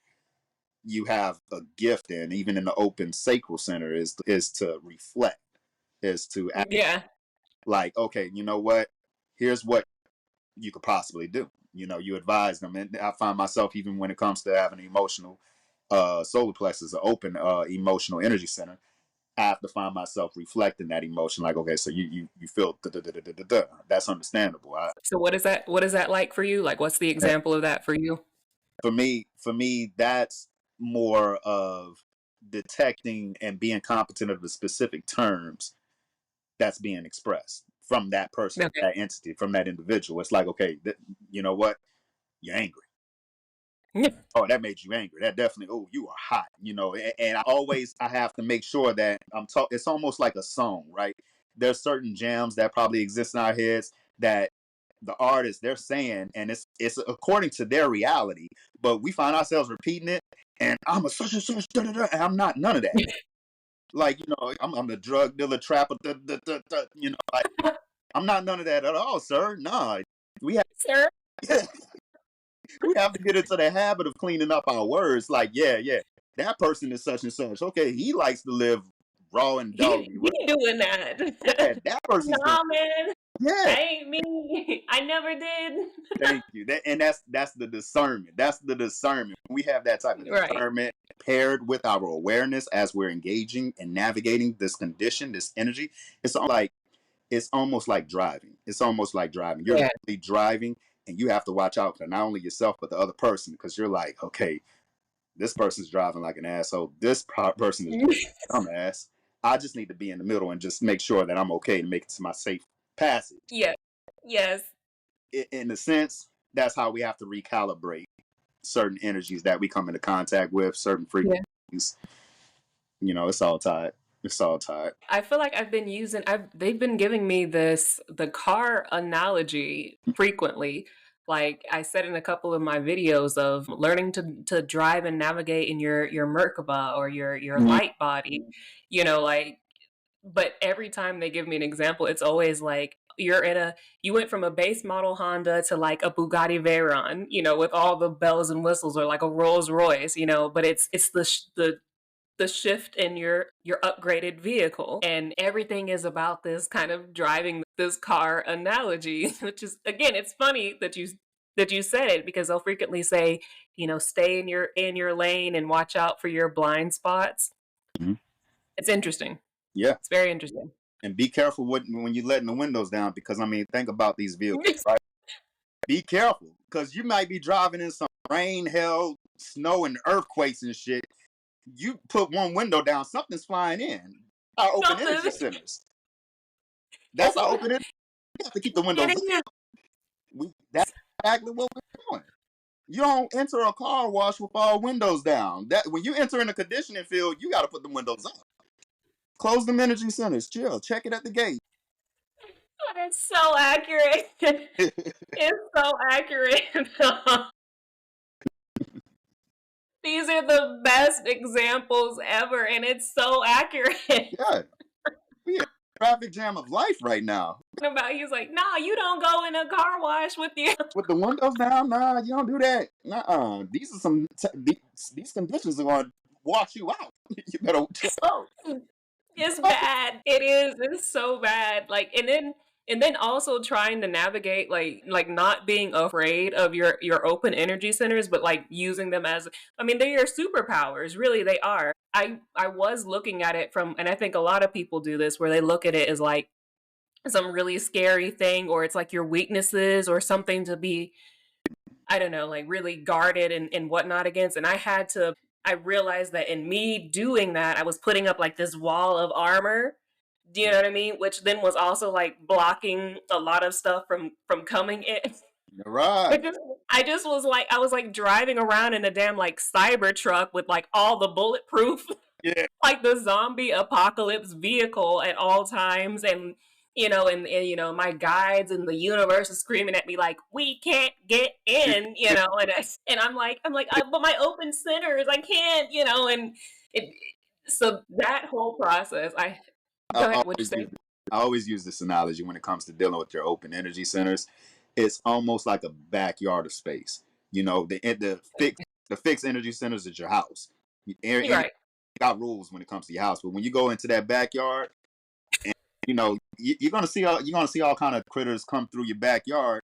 you have a gift in, even in the open sacral center, is to reflect, is to act Yeah. like, okay, you know what? Here's what you could possibly do. You advise them. And I find myself, even when it comes to having an emotional solar plexus, an open emotional energy center, I have to find myself reflecting that emotion, like, okay, so you feel that's understandable. So what is that like for you? Like what's the example of that for you? For me, that's more of detecting and being competent of the specific terms that's being expressed from that person, Okay. that entity, from that individual. It's like, okay, you know what? You're angry. Oh, that made you angry. That definitely. Oh, you are hot. And I have to make sure that I'm talking. It's almost like a song, right? There's certain jams that probably exist in our heads that the artists they're saying, and it's according to their reality, but we find ourselves repeating it. And I'm a such and such, and I'm not none of that. Like I'm the drug dealer, trapper, like I'm not none of that at all, sir. Nah, we have. Sir. We have to get into the habit of cleaning up our words. Like, yeah, that person is such and such. Okay, he likes to live raw and He doggy. he doing that. Yeah, that person's doing. Nah, man. Yeah, That ain't me. I never did. thank you. That's the discernment. That's the discernment. We have that type of Right. discernment paired with our awareness as we're engaging and navigating this condition, this energy. It's almost like driving. It's almost like driving. You're Yeah. literally driving, and you have to watch out for not only yourself but the other person, because you're like, okay, this person's driving like an asshole. This person is dumbass. I just need to be in the middle and just make sure that I'm okay to make it to my safe passage. Yeah. Yes. In a sense, that's how we have to recalibrate certain energies that we come into contact with, certain Yeah. frequencies. You know, it's all tied. It's all tied. I feel like they've been giving me the car analogy frequently. Like I said in a couple of my videos of learning to drive and navigate in your Merkaba or your Mm-hmm. light body, like, but every time they give me an example, it's always like you went from a base model Honda to like a Bugatti Veyron, with all the bells and whistles, or like a Rolls Royce, but it's the shift in your upgraded vehicle, and everything is about this kind of driving this car analogy, which is, again, it's funny that you said it, because they'll frequently say, stay in your lane and watch out for your blind spots. Mm-hmm. It's interesting. Yeah. It's very interesting. And be careful when you're letting the windows down, because I mean, think about these vehicles, right? Be careful, because you might be driving in some rain, hail, snow, and earthquakes and shit. You put one window down, something's flying in. Our open energy centers. That's our open energy. We have to keep the windows up. That's exactly what we're doing. You don't enter a car wash with all windows down. That when you enter in a conditioning field, you got to put the windows up. Close them energy centers. Chill. Check it at the gate. It's so accurate. It's so accurate. These are the best examples ever, and it's so accurate. Yeah. We in a traffic jam of life right now. He's like, nah, you don't go in a car wash with with the windows down. Nah, you don't do that. Nah, these are these conditions are going to wash you out. You better chill out. It's bad. It is. It's so bad. Like, and then also trying to navigate, like not being afraid of your open energy centers, but like using them as, I mean, they're your superpowers. Really, they are. I was looking at it from, and I think a lot of people do this, where they look at it as like some really scary thing, or it's like your weaknesses or something to be, I don't know, like really guarded and whatnot against. And I realized that in me doing that, I was putting up like this wall of armor. Do you know what I mean? Which then was also like blocking a lot of stuff from coming in. Right. I was like driving around in a damn like cyber truck with like all the bulletproof, Yeah. like the zombie apocalypse vehicle at all times. And and my guides and the universe is screaming at me like, we can't get in, and but my open centers, I can't, and it, so that whole process, I go ahead, what you always, say? I always use this analogy when it comes to dealing with your open energy centers. It's almost like a backyard of space. You know, the fixed energy centers is your house. You're right. Got rules when it comes to your house, but when you go into that backyard, and you're gonna see all kind of critters come through your backyard.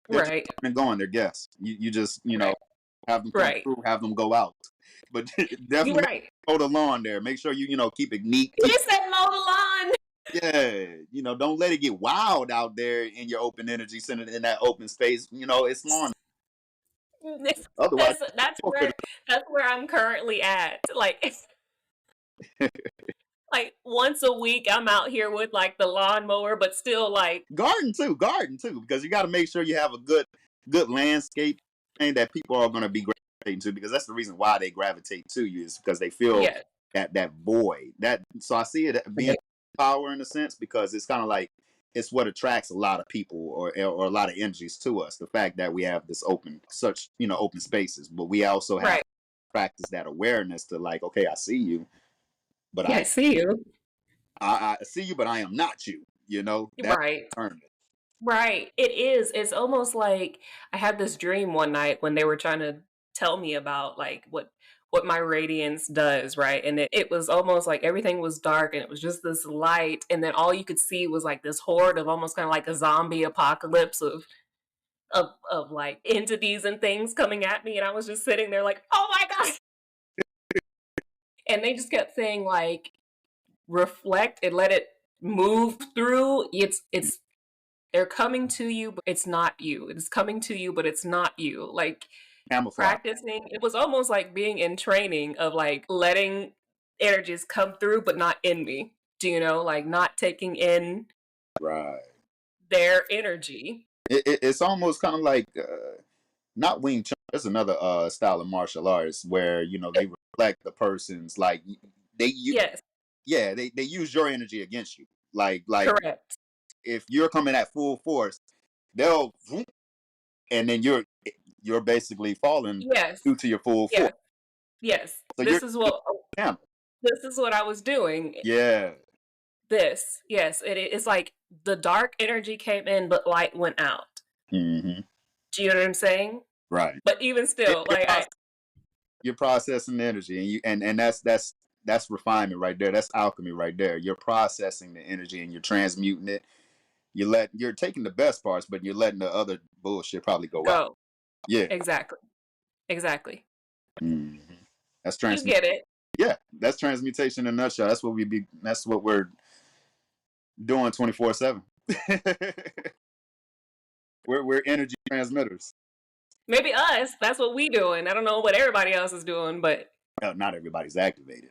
They're Right. just coming and going. They're guests. You just Right. have them come Right. through, have them go out. But You're definitely right. mow the lawn there. Make sure you keep it neat. You said mow the lawn. Yeah, don't let it get wild out there in your open energy center in that open space. It's lawn. Otherwise, That's where I'm currently at. Like once a week I'm out here with like the lawnmower, but still like garden too, because you got to make sure you have a good landscape thing that people are going to be gravitating to, because that's the reason why they gravitate to you, is because they feel yeah. that void. So I see it being power in a sense, because it's kind of like it's what attracts a lot of people or a lot of energies to us. The fact that we have this open spaces, but we also have Right. to practice that awareness to like, okay, I see you, but Yeah, I see you. I see you, but I am not you. That's Right. determined. Right. It is. It's almost like I had this dream one night when they were trying to tell me about like what my radiance does, right? And it was almost like everything was dark and it was just this light, and then all you could see was like this horde of almost kind of like a zombie apocalypse of like entities and things coming at me, and I was just sitting there like, oh my god. And they just kept saying like, reflect and let it move through. It's they're coming to you, but it's not you. It's coming to you, but it's not you. Like Camouflage. practicing, it was almost like being in training of like letting energies come through, but not in me. Do you know? Like not taking in Right. their energy. It's almost kind of like not Wing Chun. There's another style of martial arts where they reflect the person's like they you Yes, yeah they use your energy against you. Like correct. if you're coming at full force, they'll and then you're basically falling Yes, due to your full force. yes, yes. So you're damn. This is what I was doing. Yeah. This, yes, it's like the dark energy came in, but light went out. Hmm. Do you know what I'm saying? Right. But even You're, still, you're, like I, proce- you're processing the energy, and that's refinement right there. That's alchemy right there. You're processing the energy and you're transmuting it. You're taking the best parts, but you're letting the other bullshit probably go out. go Yeah. exactly, exactly. Hmm. That's You transmut. get it. Yeah, that's transmutation in a nutshell. That's what we're doing 24/7. We're energy transmitters. Maybe us. That's what we doing. I don't know what everybody else is doing, but Not everybody's activated.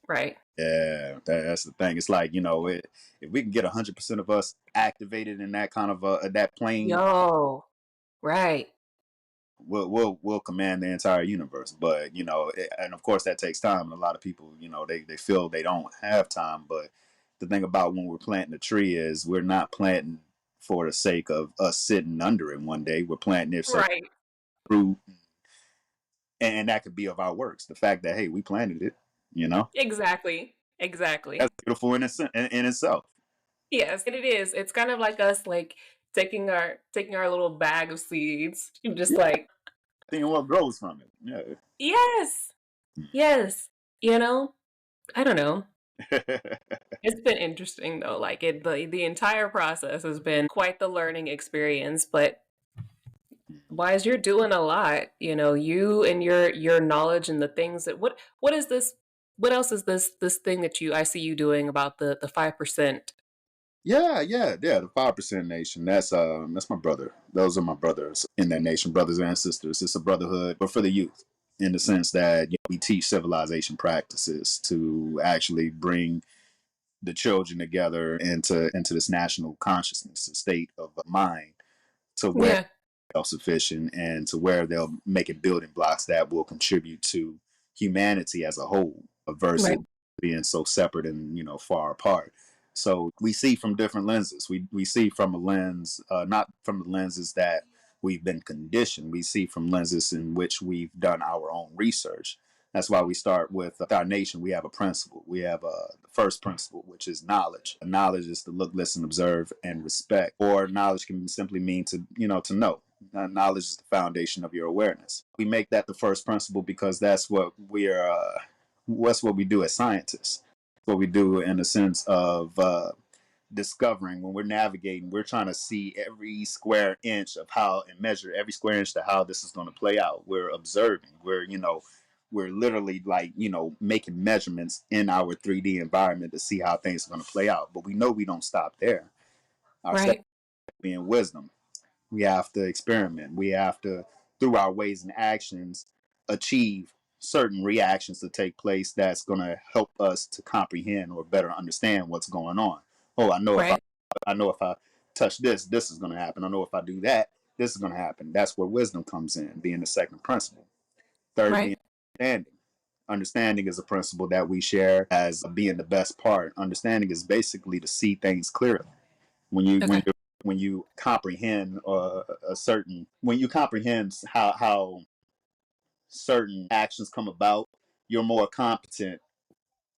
right. Yeah, that's the thing. It's like if we can get 100% of us activated in that kind of that plane, Yo, right, we'll command the entire universe. But and of course that takes time. And a lot of people, they feel they don't have time. But the thing about when we're planting a tree is we're not planting for the sake of us sitting under it one day. We're planting it so right. fruit, and that could be of our works. The fact that hey, we planted it, you know, Exactly, that's exactly. beautiful in itself. Yes, and it is. It's kind of like us, like taking our little bag of seeds, and just Yeah, like seeing what grows from it. yes, yes. You know, I don't know. Yeah. It's been interesting though. Like the entire process has been quite the learning experience. But Wise, you're doing a lot. You know, you and your knowledge and the things that what is this? What else is this thing that I see you doing about the 5%? Yeah. The 5% nation. That's my brother. Those are my brothers in that nation, brothers and sisters. It's a brotherhood, but for the youth, in the sense that we teach civilization practices to actually bring the children together into this national consciousness, a state of mind, to where Yeah, self-sufficient and to where they'll make it building blocks that will contribute to humanity as a whole versus right, being so separate and far apart. So we see from different lenses. We see from a lens, not from the lenses that we've been conditioned. We see from lenses in which we've done our own research. That's why we start with our nation. We have a principle. We have the first principle, which is knowledge. Knowledge is to look, listen, observe, and respect. Or knowledge can simply mean to know. Knowledge is the foundation of your awareness. We make that the first principle because that's what we're. What's what we do as scientists. What we do in the sense of discovering when we're navigating, we're trying to see every square inch of how and measure every square inch to how this is going to play out. We're observing. We're literally like making measurements in our 3D environment to see how things are going to play out. But we know we don't stop there. Our second right, being wisdom. We have to experiment. We have to, through our ways and actions, achieve certain reactions to take place that's going to help us to comprehend or better understand what's going on. Oh, right, I know if I touch this, this is going to happen. I know if I do that, this is going to happen. That's where wisdom comes in, being the second principle. Third being right, understanding. Understanding is a principle that we share as being the best part. Understanding is basically to see things clearly. When you when okay, you when you comprehend when you comprehend how certain actions come about, you're more competent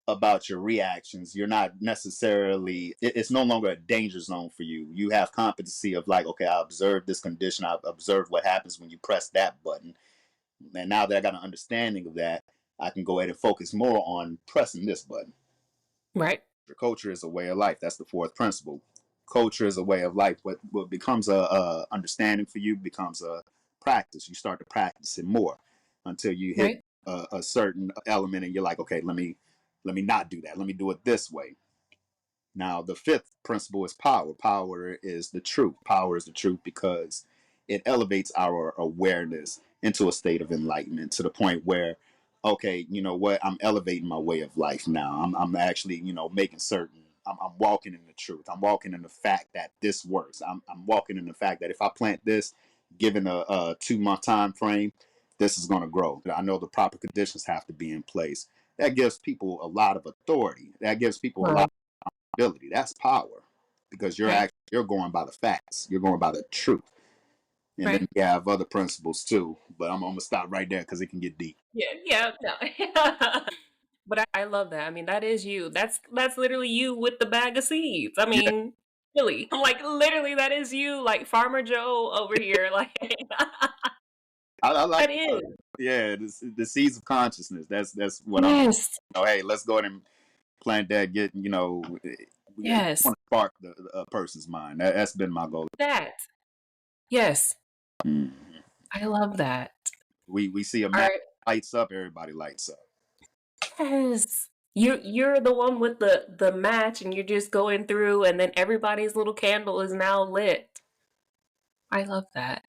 about your reactions. You're not necessarily it's no longer a danger zone for you. You have competency of like, okay, I observed this condition, I observed what happens when you press that button. And now that I got an understanding of that, I can go ahead and focus more on pressing this button. right, Culture is a way of life. That's the fourth principle. Culture is a way of life. What becomes a understanding for you becomes a practice. You start to practice it more until you hit right, a certain element, and you're like, okay, let me not do that. Let me do it this way. Now, the fifth principle is power. Power is the truth. Power is the truth because it elevates our awareness into a state of enlightenment to the point where, okay, you know what? I'm elevating my way of life now. I'm actually, making certain I'm walking in the truth. I'm walking in the fact that this works. I'm walking in the fact that if I plant this, given a 2 month time frame, this is going to grow. I know the proper conditions have to be in place. That gives people a lot of authority. That gives people a lot Right. of ability. That's power because Right. you're going by the facts. You're going by the truth. And then Right. we have other principles too. But I'm gonna stop right there because it can get deep. Yeah. Yeah. No. But I love that. I mean, that is you. That's literally you with the bag of seeds. I Yeah, mean, really. I'm like, literally, that is you, like Farmer Joe over here. Like, I like that is. yeah the seeds of consciousness. That's what I'm. Yes. Hey, let's go ahead and plant that. Get we Yes. want to spark the person's mind. That's been my goal. That. Yes. Mhm. I love that. We see a All match right. lights up, everybody lights up. Yes. You're the one with the match and you're just going through and then everybody's little candle is now lit. I love that.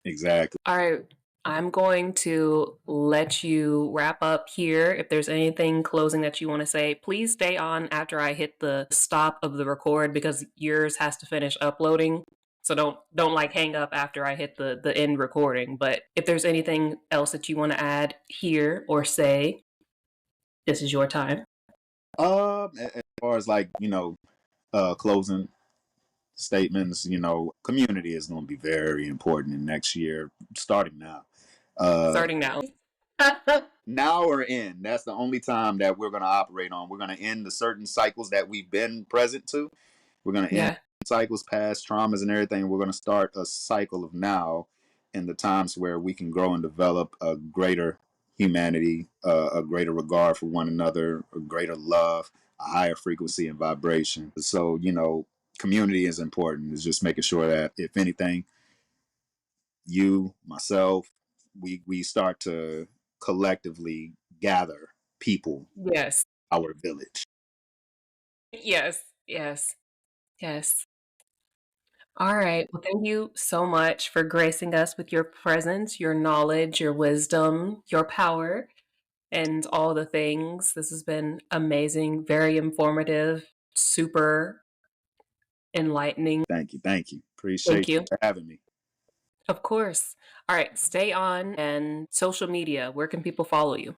Exactly. All right. I'm going to let you wrap up here. If there's anything closing that you want to say, please stay on after I hit the stop of the record because yours has to finish uploading. So don't like hang up after I hit the end recording. But if there's anything else that you want to add here or say, this is your time. As far as like closing statements, community is going to be very important in next year, starting now. Uh, Starting now. Now or in. That's the only time that we're going to operate on. We're going to end the certain cycles that we've been present to. We're going to end Yeah. cycles, past traumas, and everything. We're going to start a cycle of now in the times where we can grow and develop a greater humanity, a greater regard for one another, a greater love, a higher frequency and vibration. So, community is important. It's just making sure that, if anything, you, myself, we start to collectively gather people, Yes. our village. Yes. Yes. Yes. All right. Well, thank you so much for gracing us with your presence, your knowledge, your wisdom, your power, and all the things. This has been amazing, very informative, super enlightening. Thank you. Thank Appreciate you. you for having me. Of course. All right. Stay on and social media. Where can people follow you?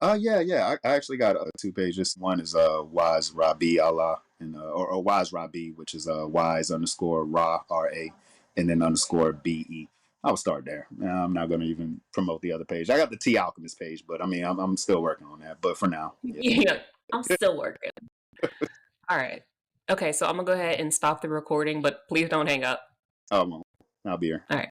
Yeah. I actually got two pages. One is Wise Rabi Allah and or Wise Rabi, which is Wise underscore Ra RA, and then underscore BE. I'll start there. I'm not going to even promote the other page. I got the Tea Alchemist page, but I mean, I'm still working on that. But for now, yeah. Yeah. I'm still working. All right. Okay. So I'm going to go ahead and stop the recording, but please don't hang up. I'll be here. All right.